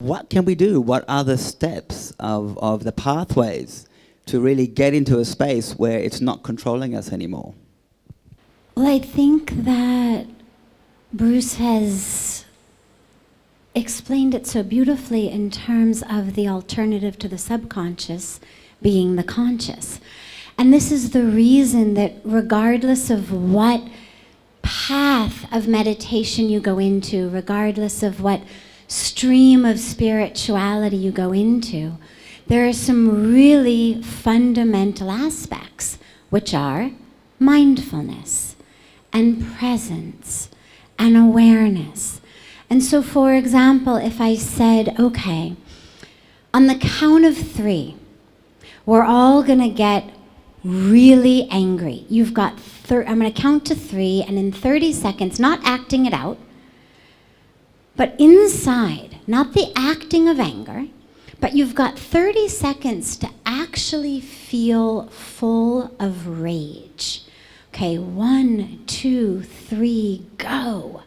What can we do? What are the steps of the pathways to really get into a space where it's not controlling us anymore? Well, I think that Bruce has explained it so beautifully in terms of the alternative to the subconscious being the conscious. And this is the reason that regardless of what path of meditation you go into, regardless of what stream of spirituality you go into, there are some really fundamental aspects, which are mindfulness and presence and awareness. And so, for example, if I said, okay, on the count of 3, we're all gonna get really angry. You've got, I'm gonna count to 3, and in 30 seconds, not acting it out, but inside, not the acting of anger, but you've got 30 seconds to actually feel full of rage. Okay, 1, 2, 3, go.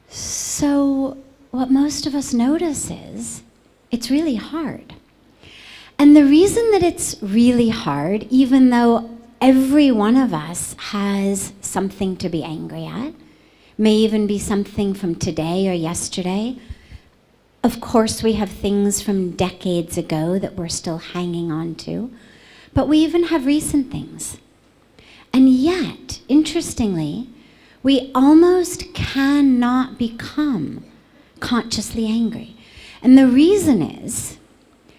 So what most of us notice is it's really hard. And the reason that it's really hard, even though every one of us has something to be angry at, may even be something from today or yesterday. Of course, we have things from decades ago that we're still hanging on to, but we even have recent things. And yet, interestingly, we almost cannot become consciously angry. And the reason is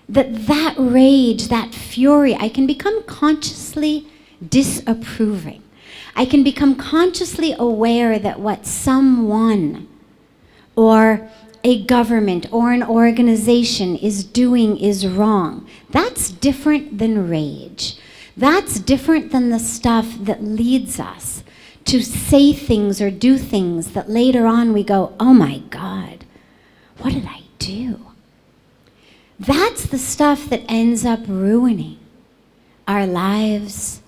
that rage, that fury, I can become consciously disapproving. I can become consciously aware that what someone or a government or an organization is doing is wrong. That's different than rage. That's different than the stuff that leads us to say things or do things that later on we go, oh my God, what did I do? That's the stuff that ends up ruining our lives,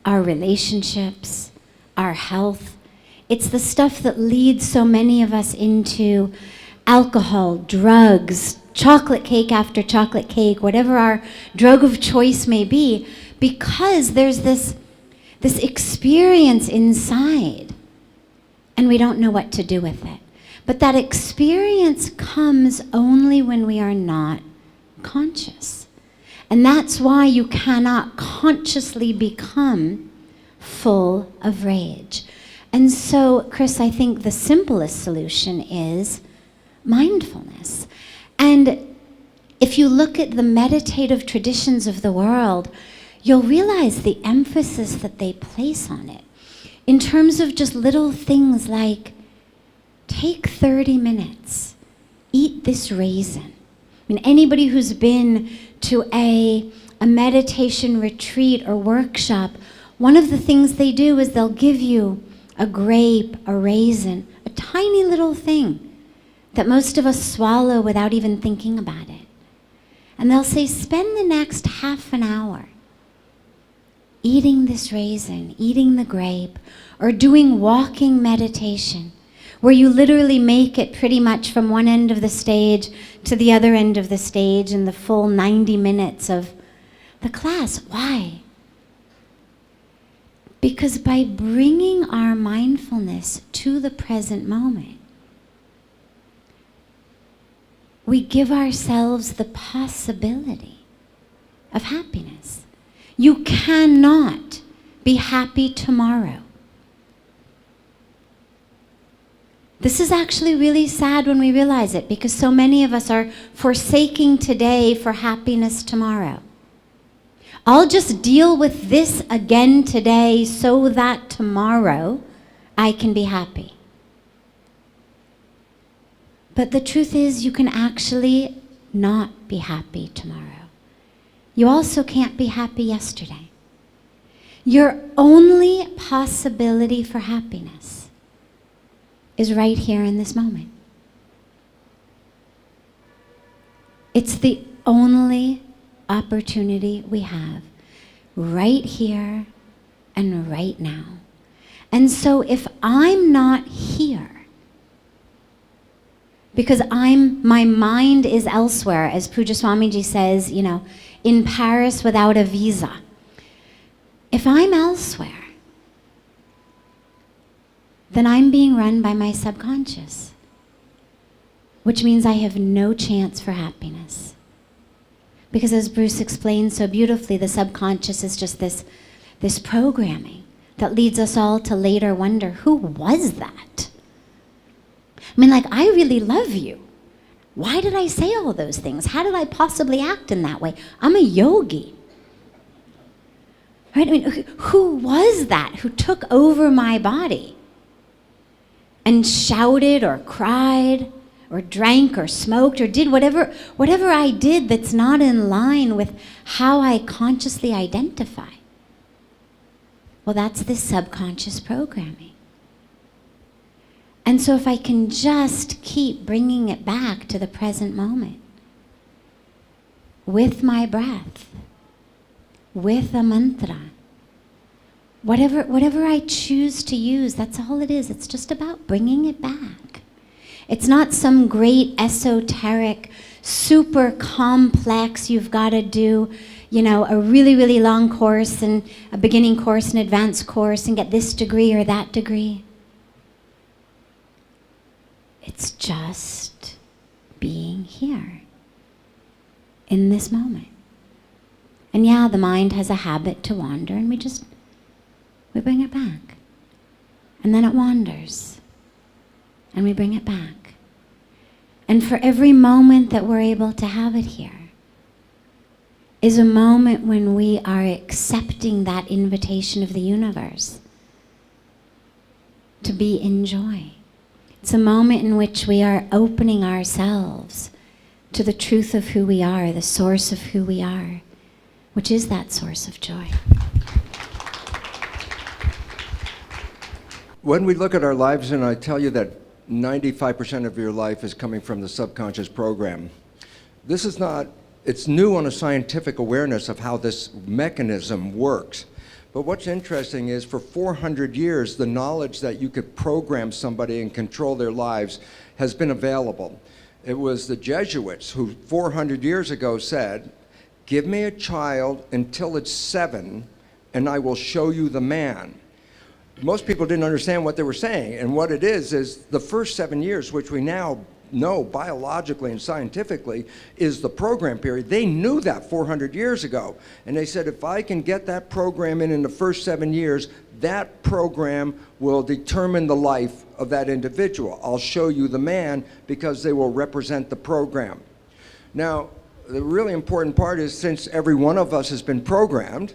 our relationships, our health. It's the stuff that leads so many of us into alcohol, drugs, chocolate cake after chocolate cake, whatever our drug of choice may be, because there's this experience inside and we don't know what to do with it. But that experience comes only when we are not conscious. And that's why you cannot consciously become full of rage. And so, Chris, I think the simplest solution is mindfulness. And if you look at the meditative traditions of the world, you'll realize the emphasis that they place on it in terms of just little things like, take 30 minutes, eat this raisin. I mean, anybody who's been to a meditation retreat or workshop, one of the things they do is they'll give you a grape, a raisin, a tiny little thing that most of us swallow without even thinking about it. And they'll say, spend the next half an hour eating this raisin, eating the grape, or doing walking meditation, where you literally make it pretty much from one end of the stage to the other end of the stage in the full 90 minutes of the class. Why? Because by bringing our mindfulness to the present moment, we give ourselves the possibility of happiness. You cannot be happy tomorrow. This is actually really sad when we realize it, because so many of us are forsaking today for happiness tomorrow. I'll just deal with this again today so that tomorrow I can be happy. But the truth is, you can actually not be happy tomorrow. You also can't be happy yesterday. Your only possibility for happiness is right here in this moment. It's the only opportunity we have, right here and right now. And so if I'm not here, Because my mind is elsewhere, as Pujya Swamiji says, in Paris without a visa. If I'm elsewhere, then I'm being run by my subconscious, which means I have no chance for happiness. Because as Bruce explained so beautifully, the subconscious is just this programming that leads us all to later wonder, who was that? I mean, I really love you. Why did I say all those things? How did I possibly act in that way? I'm a yogi. Right? I mean, who was that who took over my body and shouted or cried or drank or smoked or did whatever I did that's not in line with how I consciously identify? Well, that's this subconscious programming. And so if I can just keep bringing it back to the present moment, with my breath, with a mantra, whatever I choose to use, that's all it is. It's just about bringing it back. It's not some great esoteric, super complex, you've got to do, a really, really long course and a beginning course and advanced course and get this degree or that degree. It's just being here in this moment. And yeah, the mind has a habit to wander, and we bring it back. And then it wanders, and we bring it back. And for every moment that we're able to have it here is a moment when we are accepting that invitation of the universe to be in joy. It's a moment in which we are opening ourselves to the truth of who we are, the source of who we are, which is that source of joy. When we look at our lives, and I tell you that 95% of your life is coming from the subconscious program, it's new on a scientific awareness of how this mechanism works. But what's interesting is for 400 years, the knowledge that you could program somebody and control their lives has been available. It was the Jesuits who 400 years ago said, give me a child until it's 7 and I will show you the man. Most people didn't understand what they were saying, and what it is the first 7 years, which we now know biologically and scientifically is the program period. They knew that 400 years ago, and they said, if I can get that program in the first 7 years, that program will determine the life of that individual. I'll show you the man because they will represent the program. Now, the really important part is, since every one of us has been programmed,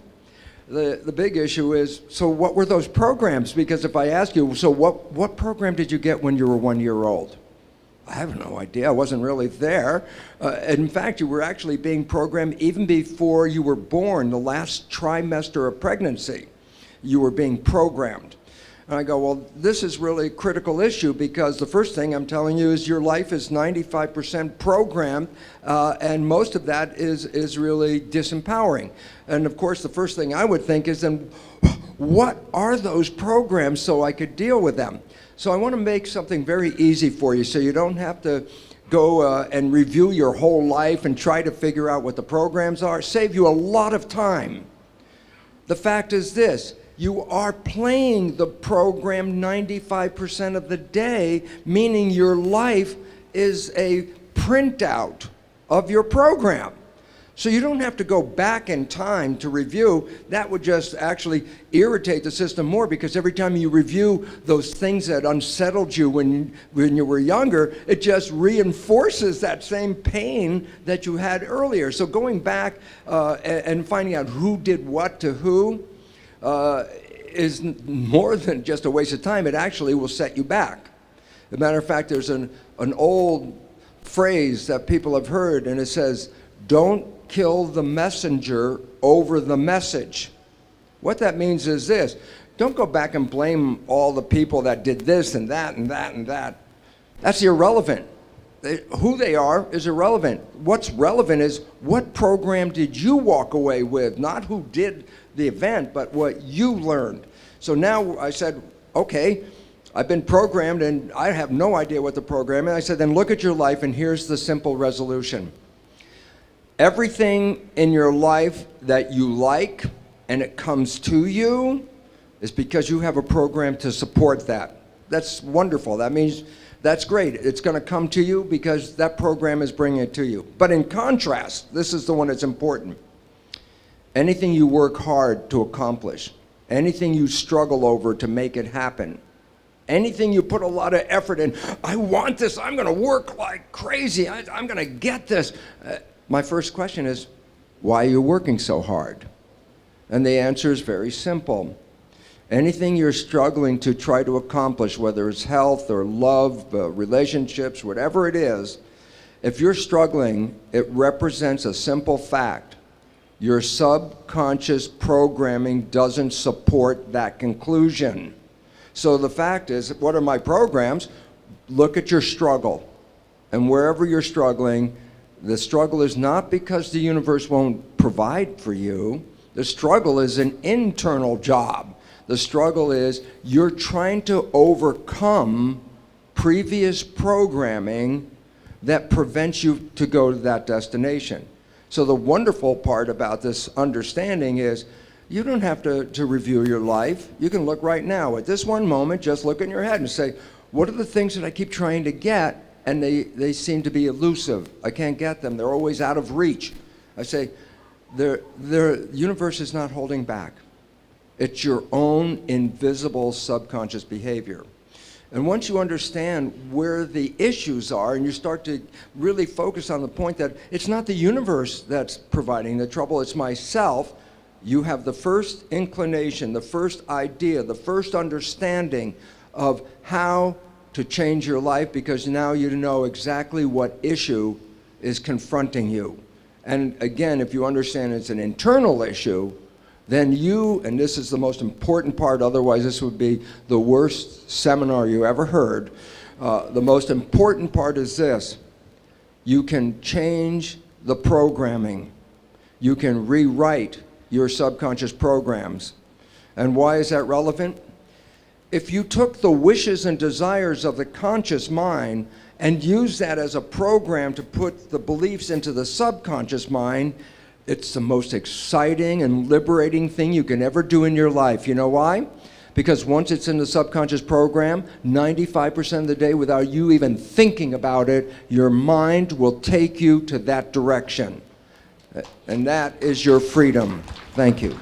the big issue is, so what were those programs? Because if I ask you, so what program did you get when you were 1 year old? I have no idea. I wasn't really there. In fact, you were actually being programmed even before you were born, the last trimester of pregnancy. You were being programmed. And I go, well, this is really a critical issue, because the first thing I'm telling you is your life is 95% programmed, and most of that is really disempowering. And of course, the first thing I would think is, then what are those programs so I could deal with them? So I want to make something very easy for you so you don't have to go and review your whole life and try to figure out what the programs are. Save you a lot of time. The fact is this: you are playing the program 95% of the day, meaning your life is a printout of your program. So you don't have to go back in time to review. That would just actually irritate the system more, because every time you review those things that unsettled you when you were younger, it just reinforces that same pain that you had earlier. So going back and finding out who did what to who is more than just a waste of time. It actually will set you back. As a matter of fact, there's an old phrase that people have heard, and it says, don't kill the messenger over the message. What that means is this: don't go back and blame all the people that did this and that and that and that. That's irrelevant. Who they are is irrelevant. What's relevant is, what program did you walk away with? Not who did the event, but what you learned. So now I said, okay, I've been programmed and I have no idea what the program is. I said, then look at your life and here's the simple resolution. Everything in your life that you like and it comes to you is because you have a program to support that. That's wonderful. That means that's great. It's going to come to you because that program is bringing it to you. But in contrast, this is the one that's important. Anything you work hard to accomplish, anything you struggle over to make it happen, anything you put a lot of effort in, I want this, I'm going to work like crazy, I'm going to get this. My first question is, why are you working so hard? And the answer is very simple. Anything you're struggling to try to accomplish, whether it's health or love, relationships, whatever it is, if you're struggling, it represents a simple fact. Your subconscious programming doesn't support that conclusion. So the fact is, what are my programs? Look at your struggle. And wherever you're struggling, the struggle is not because the universe won't provide for you. The struggle is an internal job. The struggle is you're trying to overcome previous programming that prevents you to go to that destination. So the wonderful part about this understanding is you don't have to review your life. You can look right now. At this one moment, just look in your head and say, what are the things that I keep trying to get and they seem to be elusive? I can't get them. They're always out of reach. I say, the universe is not holding back. It's your own invisible subconscious behavior. And once you understand where the issues are and you start to really focus on the point that it's not the universe that's providing the trouble, it's myself, you have the first inclination, the first idea, the first understanding of how to change your life, because now you know exactly what issue is confronting you. And again, if you understand it's an internal issue, then you, and this is the most important part, otherwise this would be the worst seminar you ever heard. The most important part is this: you can change the programming. You can rewrite your subconscious programs. And why is that relevant? If you took the wishes and desires of the conscious mind and used that as a program to put the beliefs into the subconscious mind, it's the most exciting and liberating thing you can ever do in your life. You know why? Because once it's in the subconscious program, 95% of the day, without you even thinking about it, your mind will take you to that direction. And that is your freedom. Thank you.